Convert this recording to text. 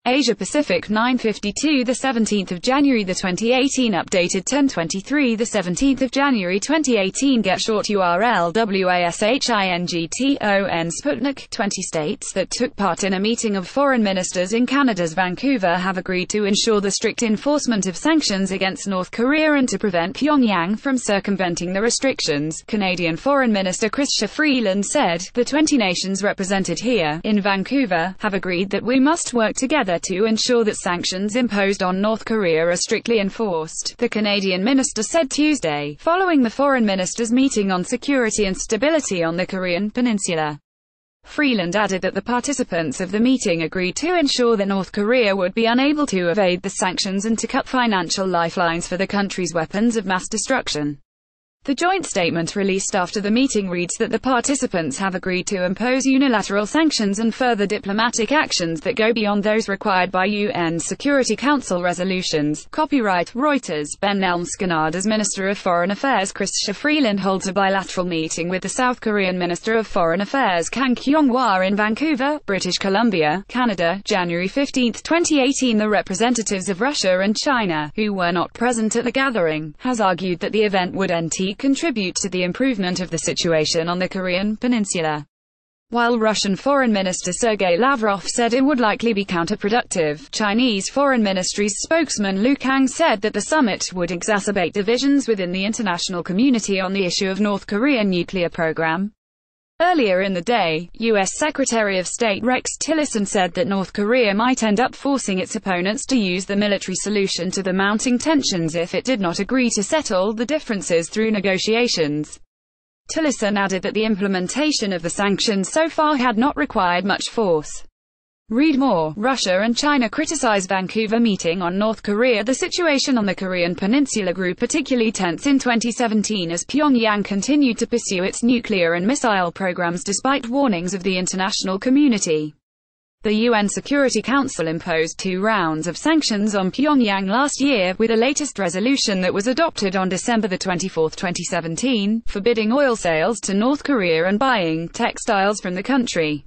Asia Pacific 9:52 the 17th of January 2018 updated 10:23 the 17th of January 2018 get short URLWASHINGTON Sputnik 20 states that took part in a meeting of foreign ministers in Canada's Vancouver have agreed to ensure the strict enforcement of sanctions against North Korea and to prevent Pyongyang from circumventing the restrictions, Canadian Foreign Minister Chrystia Freeland said. The 20 nations represented here, in Vancouver, have agreed that we must work together to ensure that sanctions imposed on North Korea are strictly enforced, the Canadian minister said Tuesday, following the foreign ministers' meeting on security and stability on the Korean Peninsula. Freeland added that the participants of the meeting agreed to ensure that North Korea would be unable to evade the sanctions and to cut financial lifelines for the country's weapons of mass destruction. The joint statement released after the meeting reads that the participants have agreed to impose unilateral sanctions and further diplomatic actions that go beyond those required by UN Security Council resolutions. Copyright Reuters. NelmsCanada's Minister of Foreign Affairs Chrystia Freeland holds a bilateral meeting with the South Korean Minister of Foreign Affairs Kang Kyung-wha in Vancouver, British Columbia, Canada, January 15, 2018. The representatives of Russia and China, who were not present at the gathering, has argued that the event would contribute to the improvement of the situation on the Korean Peninsula. While Russian Foreign Minister Sergei Lavrov said it would likely be counterproductive, Chinese Foreign Ministry's spokesman Kang said that the summit would exacerbate divisions within the international community on the issue of North Korean nuclear program. Earlier in the day, U.S. Secretary of State Rex Tillerson said that North Korea might end up forcing its opponents to use the military solution to the mounting tensions if it did not agree to settle the differences through negotiations. Tillerson added that the implementation of the sanctions so far had not required much force. Read more. Russia and China criticize Vancouver meeting on North Korea. The situation on the Korean Peninsula grew particularly tense in 2017 as Pyongyang continued to pursue its nuclear and missile programs despite warnings of the international community. The UN Security Council imposed 2 rounds of sanctions on Pyongyang last year, with the latest resolution that was adopted on December 24, 2017, forbidding oil sales to North Korea and buying textiles from the country.